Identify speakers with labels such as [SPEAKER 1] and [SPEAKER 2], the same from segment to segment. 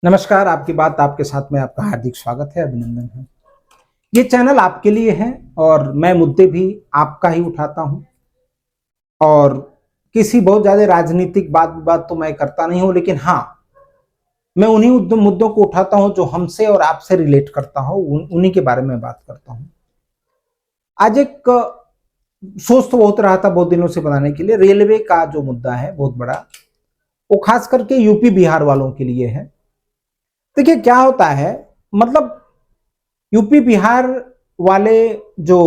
[SPEAKER 1] नमस्कार, आपकी बात आपके साथ में आपका हार्दिक स्वागत है, अभिनंदन है। ये चैनल आपके लिए है और मैं मुद्दे भी आपका ही उठाता हूँ और किसी बहुत ज़्यादा राजनीतिक बात विवाद तो मैं करता नहीं हूँ, लेकिन हाँ, मैं उन्हीं मुद्दों को उठाता हूँ जो हमसे और आपसे रिलेट करता हूँ, उन्हीं के बारे में बात करता हूँ। आज एक सोच तो बहुत रहा था बहुत दिनों से बनाने के लिए, रेलवे का जो मुद्दा है बहुत बड़ा, वो खास करके यूपी बिहार वालों के लिए है। देखिए क्या होता है, मतलब यूपी बिहार वाले जो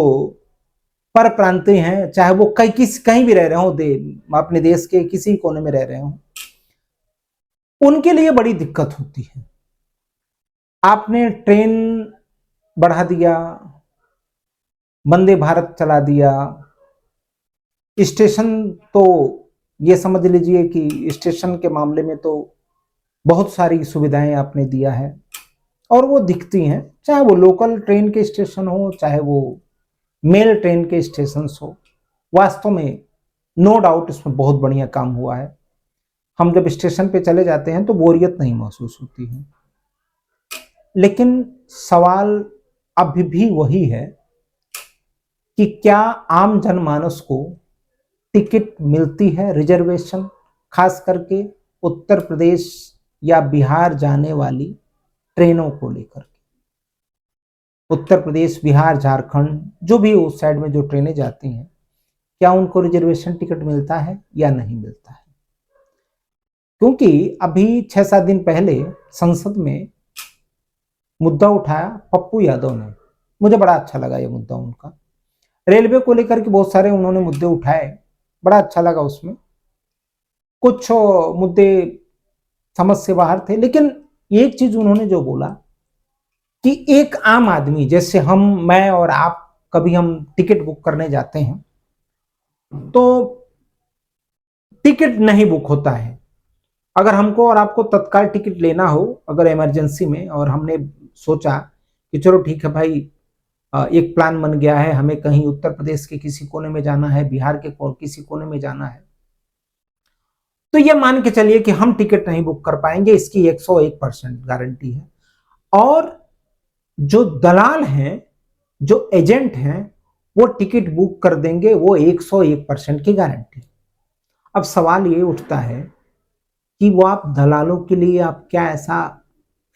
[SPEAKER 1] पर प्रांतीय हैं, चाहे वो कहीं भी रह रहे हो, अपने देश के किसी कोने में रह रहे हो, उनके लिए बड़ी दिक्कत होती है। आपने ट्रेन बढ़ा दिया, वंदे भारत चला दिया, स्टेशन तो ये समझ लीजिए कि स्टेशन के मामले में तो बहुत सारी सुविधाएं आपने दिया है और वो दिखती हैं, चाहे वो लोकल ट्रेन के स्टेशन हो, चाहे वो मेल ट्रेन के स्टेशन हो। वास्तव में नो डाउट इसमें बहुत बढ़िया काम हुआ है। हम जब स्टेशन पे चले जाते हैं तो बोरियत नहीं महसूस होती है। लेकिन सवाल अभी भी वही है कि क्या आम जनमानस को टिकट मिलती है, रिजर्वेशन, खास करके उत्तर प्रदेश या बिहार जाने वाली ट्रेनों को लेकर। उत्तर प्रदेश, बिहार, झारखंड, जो भी उस साइड में जो ट्रेनें जाती हैं, क्या उनको रिजर्वेशन टिकट मिलता है या नहीं मिलता है? क्योंकि अभी 6-7 दिन पहले संसद में मुद्दा उठाया पप्पू यादव ने, मुझे बड़ा अच्छा लगा ये मुद्दा उनका। रेलवे को लेकर के बहुत सारे उन्होंने मुद्दे उठाए, बड़ा अच्छा लगा। उसमें कुछ मुद्दे समझ से बाहर थे, लेकिन एक चीज उन्होंने जो बोला कि एक आम आदमी जैसे मैं और आप, कभी हम टिकट बुक करने जाते हैं तो टिकट नहीं बुक होता है। अगर हमको और आपको तत्काल टिकट लेना हो, अगर इमरजेंसी में, और हमने सोचा कि चलो ठीक है भाई, एक प्लान बन गया है, हमें कहीं उत्तर प्रदेश के किसी कोने में जाना है, बिहार के किसी कोने में जाना है, तो ये मान के चलिए कि हम टिकट नहीं बुक कर पाएंगे, इसकी 101% गारंटी है। और जो दलाल हैं, जो एजेंट हैं, वो टिकट बुक कर देंगे, वो 101% की गारंटी। अब सवाल ये उठता है कि वो आप दलालों के लिए आप क्या ऐसा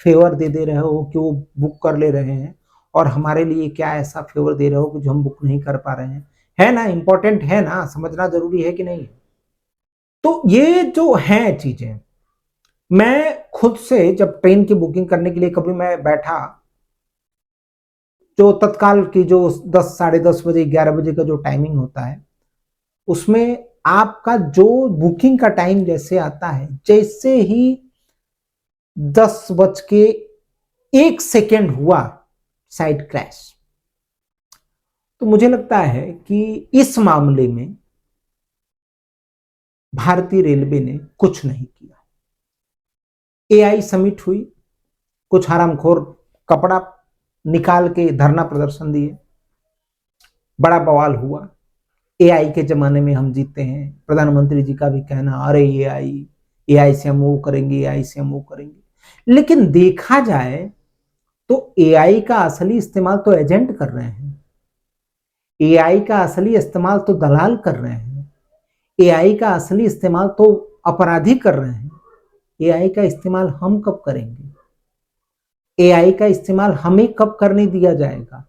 [SPEAKER 1] फेवर दे रहे हो कि वो बुक कर ले रहे हैं, और हमारे लिए क्या ऐसा फेवर दे रहे हो कि जो हम बुक नहीं कर पा रहे हैं? है ना, इंपॉर्टेंट है ना, समझना जरूरी है कि नहीं? तो ये जो है चीजें, मैं खुद से जब ट्रेन की बुकिंग करने के लिए कभी मैं बैठा, जो तत्काल की जो 10, साढ़े 10 बजे, 11 बजे का जो टाइमिंग होता है, उसमें आपका जो बुकिंग का टाइम जैसे आता है, जैसे ही 10 बज के 1 सेकेंड हुआ साइड क्रैश, तो मुझे लगता है कि इस मामले में भारतीय रेलवे ने कुछ नहीं किया। एआई समिट हुई, कुछ हरामखोर कपड़ा निकाल के धरना प्रदर्शन दिए, बड़ा बवाल हुआ। एआई के जमाने में हम जीते हैं, प्रधानमंत्री जी का भी कहना, अरे एआई, एआई से हम वो करेंगे, एआई से हम वो करेंगे। लेकिन देखा जाए तो एआई का असली इस्तेमाल तो एजेंट कर रहे हैं, एआई का असली इस्तेमाल तो दलाल कर रहे हैं, एआई का असली इस्तेमाल तो अपराधी कर रहे हैं। एआई का इस्तेमाल हम कब करेंगे? एआई का इस्तेमाल हमें कब करने दिया जाएगा?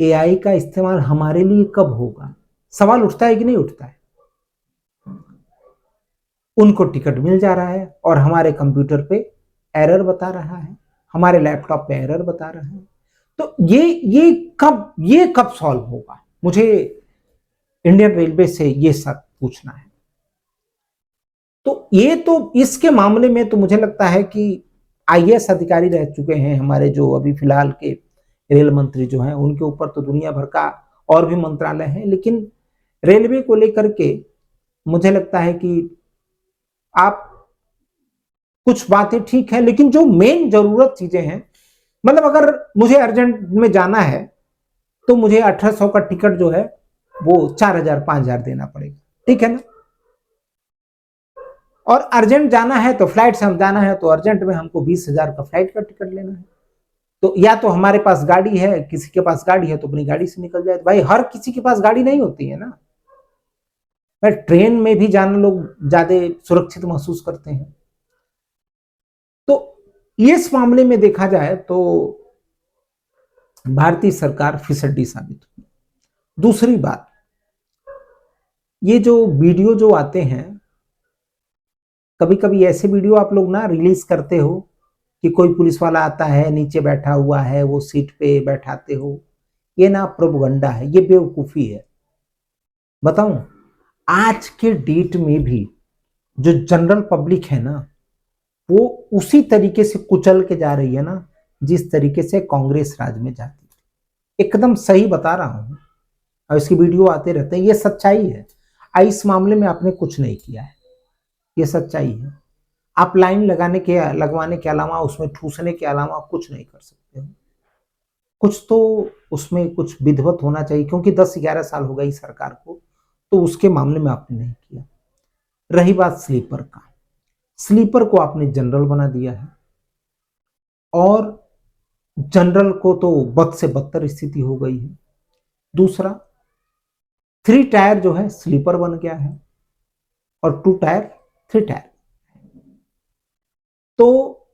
[SPEAKER 1] एआई का इस्तेमाल हमारे लिए कब होगा? सवाल उठता है कि नहीं उठता है? उनको टिकट मिल जा रहा है और हमारे कंप्यूटर पे एरर बता रहा है, हमारे लैपटॉप पे एरर बता रहा है। तो ये कब सॉल्व होगा? मुझे इंडियन रेलवे से ये सब पूछना है। तो ये तो इसके मामले में तो मुझे लगता है कि आईएएस अधिकारी रह चुके हैं हमारे, जो अभी फिलहाल के रेल मंत्री जो हैं, उनके ऊपर तो दुनिया भर का और भी मंत्रालय है, लेकिन रेलवे को लेकर के मुझे लगता है कि आप कुछ बातें ठीक है, लेकिन जो मेन जरूरत चीजें हैं, मतलब अगर मुझे अर्जेंट में जाना है तो मुझे 1800 का टिकट जो है वो 4000 5000 देना पड़ेगा, ठीक है ना? और अर्जेंट जाना है तो फ्लाइट से हम जाना है तो अर्जेंट में हमको 20,000 का फ्लाइट का टिकट लेना है, तो या तो हमारे पास गाड़ी है, किसी के पास गाड़ी है तो अपनी गाड़ी से निकल जाए। भाई हर किसी के पास गाड़ी नहीं होती है ना, पर ट्रेन में भी जाना लोग ज्यादा सुरक्षित महसूस करते हैं। तो इस मामले में देखा जाए तो भारतीय सरकार फिसड्डी साबित हुई। दूसरी बात, ये जो वीडियो जो आते हैं, कभी कभी ऐसे वीडियो आप लोग ना रिलीज करते हो कि कोई पुलिस वाला आता है, नीचे बैठा हुआ है, वो सीट पे बैठाते हो, ये ना प्रोपगंडा है, ये बेवकूफी है। बताऊं, आज के डेट में भी जो जनरल पब्लिक है ना, वो उसी तरीके से कुचल के जा रही है ना जिस तरीके से कांग्रेस राज में जाती है। एकदम सही बता रहा हूं, और इसकी वीडियो आते रहते हैं, ये सच्चाई है। इस मामले में आपने कुछ नहीं किया है, ये सच्चाई है। आप लाइन लगवाने के अलावा, उसमें ठूसने के अलावा कुछ नहीं कर सकते हो। कुछ तो उसमें कुछ विधिवत होना चाहिए, क्योंकि 10-11 साल हो गई सरकार को, तो उसके मामले में आपने नहीं किया। रही बात स्लीपर का, स्लीपर को आपने जनरल बना दिया है, और जनरल को तो बद से बदतर स्थिति हो गई है। दूसरा, 3 टायर जो है स्लीपर बन गया है, और 2 टायर 3 टायर। तो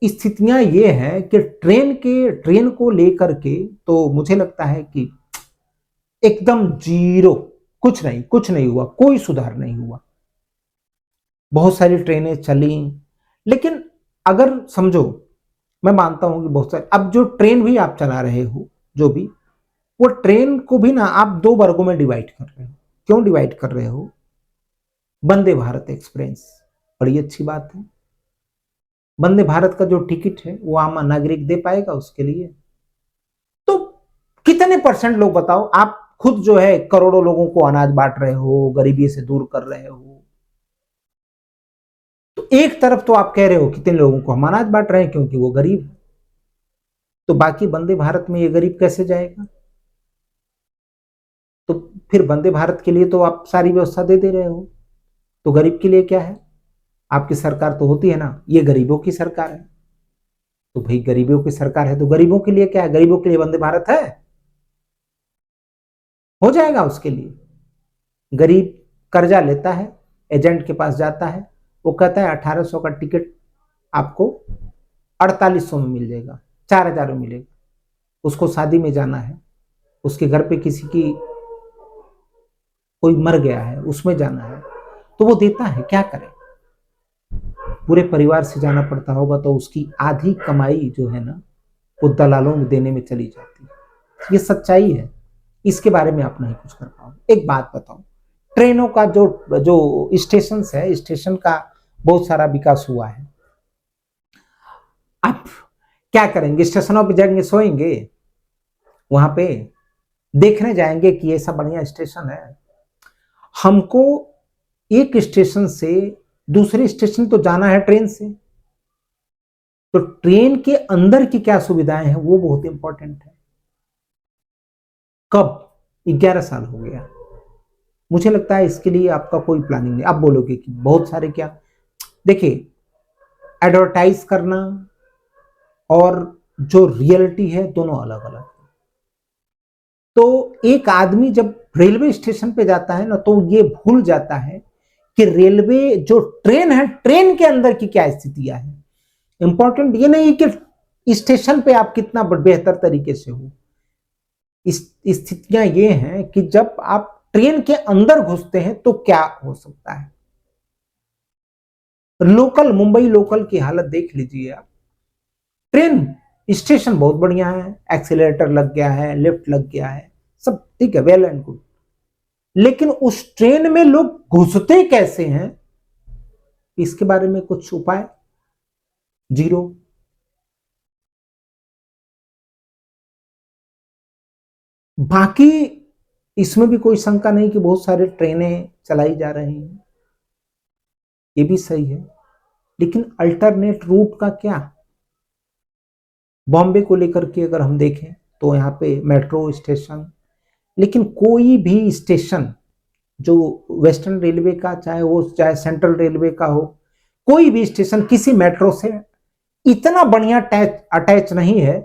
[SPEAKER 1] स्थितियां ये है कि ट्रेन को लेकर के तो मुझे लगता है कि एकदम जीरो, कुछ नहीं हुआ, कोई सुधार नहीं हुआ। बहुत सारी ट्रेनें चली, लेकिन अगर समझो, मैं मानता हूं कि बहुत सारे, अब जो ट्रेन भी आप चला रहे हो, जो भी, वो ट्रेन को भी ना आप 2 वर्गों में डिवाइड कर रहे हो। क्यों डिवाइड कर रहे हो? वंदे भारत एक्सप्रेस, बड़ी अच्छी बात है, वंदे भारत का जो टिकट है वो आम नागरिक दे पाएगा उसके लिए। तो कितने परसेंट लोग बताओ, आप खुद जो है करोड़ों लोगों को अनाज बांट रहे हो, गरीबी से दूर कर रहे हो, तो एक तरफ तो आप कह रहे हो कितने लोगों को हम अनाज बांट रहे हैं क्योंकि वो गरीब है, तो बाकी वंदे भारत में ये गरीब कैसे जाएगा? तो फिर वंदे भारत के लिए तो आप सारी व्यवस्था दे रहे हो, तो गरीब के लिए क्या है? आपकी सरकार तो होती है ना, ये गरीबों की सरकार है, तो भाई गरीबों की सरकार है तो गरीबों के लिए क्या है? गरीबों के लिए वंदे भारत है, हो जाएगा उसके लिए। गरीब कर्जा लेता है, एजेंट के पास जाता है, वो कहता है 1800 का टिकट आपको 4800 में मिल जाएगा, 4000 में मिलेगा। उसको शादी में जाना है, उसके घर पे किसी की कोई मर गया है, उसमें जाना है, तो वो देता है। क्या करे, पूरे परिवार से जाना पड़ता होगा, तो उसकी आधी कमाई जो है ना, वो दलालों में देने में चली जाती है। ये सच्चाई है, इसके बारे में आप नहीं कुछ कर पाओगे। एक बात बताओ, ट्रेनों का जो जो स्टेशन है, स्टेशन का बहुत सारा विकास हुआ है। आप क्या करेंगे? स्टेशनों पे जाएंगे, सोएंगे, वहां पे देखने जाएंगे कि ऐसा बढ़िया स्टेशन है? हमको एक स्टेशन से दूसरे स्टेशन तो जाना है ट्रेन से, तो ट्रेन के अंदर की क्या सुविधाएं हैं वो बहुत इंपॉर्टेंट है। कब? 11 साल हो गया। मुझे लगता है इसके लिए आपका कोई प्लानिंग नहीं। आप बोलोगे कि बहुत सारे क्या, देखिए, एडवर्टाइज करना और जो रियलिटी है दोनों अलग अलग। तो एक आदमी जब रेलवे स्टेशन पे जाता है ना, तो ये भूल जाता है कि रेलवे जो ट्रेन है, ट्रेन के अंदर की क्या स्थितियां हैं। इंपॉर्टेंट ये नहीं कि स्टेशन पे आप कितना बेहतर तरीके से हो, स्थितियां ये हैं कि जब आप ट्रेन के अंदर घुसते हैं तो क्या हो सकता है। लोकल, मुंबई लोकल की हालत देख लीजिए आप। ट्रेन स्टेशन बहुत बढ़िया है, एक्सीलरेटर लग गया है, लिफ्ट लग गया है, सब ठीक है, वेल एंड गुड, लेकिन उस ट्रेन में लोग घुसते कैसे हैं, इसके बारे में कुछ उपाय? जीरो। बाकी इसमें भी कोई शंका नहीं कि बहुत सारे ट्रेनें चलाई जा रही हैं, ये भी सही है, लेकिन अल्टरनेट रूट का क्या? बॉम्बे को लेकर के अगर हम देखें तो यहाँ पे मेट्रो स्टेशन, लेकिन कोई भी स्टेशन जो वेस्टर्न रेलवे का, चाहे वो चाहे सेंट्रल रेलवे का हो, कोई भी स्टेशन किसी मेट्रो से इतना बढ़िया अटैच नहीं है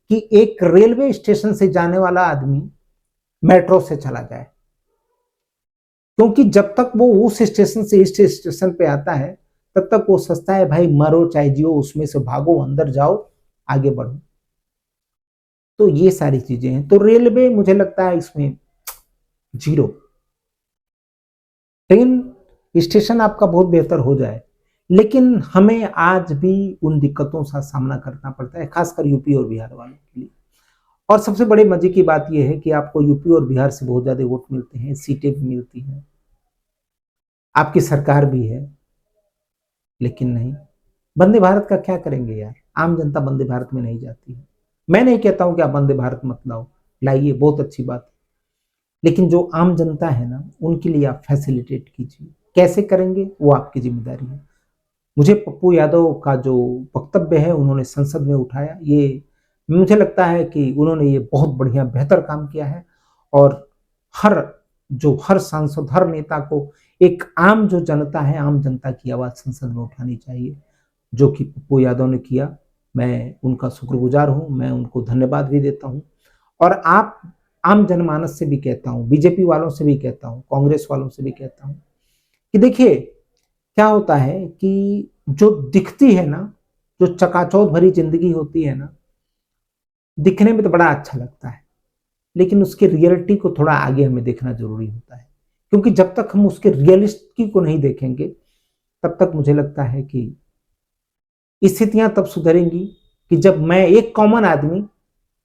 [SPEAKER 1] कि एक रेलवे स्टेशन से जाने वाला आदमी मेट्रो से चला जाए, क्योंकि जब तक वो उस स्टेशन से इस स्टेशन पे आता है तब तक वो सस्ता है भाई, मरो चाहे जियो, उसमें से भागो, अंदर जाओ, आगे बढ़ो। तो ये सारी चीजें हैं। तो रेलवे मुझे लगता है इसमें जीरो। ट्रेन स्टेशन आपका बहुत बेहतर हो जाए, लेकिन हमें आज भी उन दिक्कतों का सामना करना पड़ता है, खासकर यूपी और बिहार वालों के लिए। और सबसे बड़े मजे की बात यह है कि आपको यूपी और बिहार से बहुत ज्यादा वोट मिलते हैं, सीटें भी मिलती हैं, आपकी सरकार भी है, लेकिन नहीं। वंदे भारत का क्या करेंगे यार, आम जनता वंदे भारत में नहीं जाती है। मैं नहीं कहता हूं कि आप वंदे भारत मत लाओ, लाइए, बहुत अच्छी बात है, लेकिन जो आम जनता है ना, उनके लिए आप फैसिलिटेट कीजिए। कैसे करेंगे वो आपकी जिम्मेदारी है। मुझे पप्पू यादव का जो वक्तव्य है उन्होंने संसद में उठाया, ये मुझे लगता है कि उन्होंने ये बहुत बढ़िया बेहतर काम किया है। और हर सांसद, हर नेता को एक आम जो जनता है, आम जनता की आवाज संसद में उठानी चाहिए, जो कि पप्पू यादव ने किया। मैं उनका शुक्रगुजार हूं, मैं उनको धन्यवाद भी देता हूं। और आप आम जनमानस से भी कहता हूं, बीजेपी वालों से भी कहता हूं, कांग्रेस वालों से भी कहता हूं कि देखिए क्या होता है कि जो दिखती है ना, जो चकाचौंध भरी जिंदगी होती है ना, दिखने में तो बड़ा अच्छा लगता है, लेकिन उसकी रियलिटी को थोड़ा आगे हमें देखना जरूरी होता है। क्योंकि जब तक हम उसके रियलिस्टिक को नहीं देखेंगे तब तक मुझे लगता है कि स्थितियां तब सुधरेंगी कि जब मैं, एक कॉमन आदमी,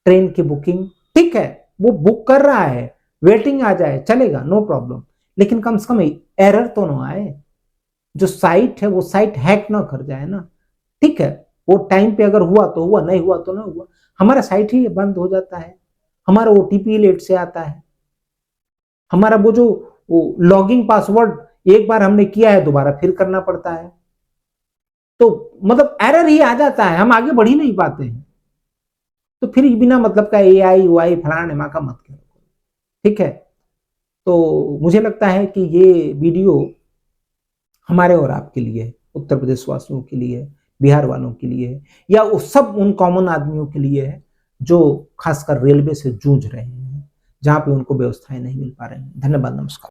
[SPEAKER 1] ट्रेन की बुकिंग, ठीक है वो बुक कर रहा है, वेटिंग आ जाए चलेगा, नो प्रॉब्लम, लेकिन कम से कम एरर तो ना आए, जो साइट है वो साइट हैक ना कर जाए ना। ठीक है, वो टाइम पे अगर हुआ तो हुआ, नहीं हुआ तो नहीं हुआ, हमारा साइट ही बंद हो जाता है, हमारा ओटीपी लेट से आता है, हमारा वो जो लॉगिंग पासवर्ड एक बार हमने किया है दोबारा फिर करना पड़ता है, तो मतलब एरर ही आ जाता है, हम आगे बढ़ ही नहीं पाते हैं। तो फिर बिना मतलब का AI वाई फलाने माँ का मत करो, ठीक है। तो मुझे लगता है कि ये वीडियो हमारे और आपके लिए है, उत्तर प्रदेश वासियों के लिए है, बिहार वालों के लिए है, या उस सब उन कॉमन आदमियों के लिए है जो खासकर रेलवे से जूझ रहे हैं, जहां पे उनको व्यवस्थाएं नहीं मिल पा रही हैं। धन्यवाद, नमस्कार।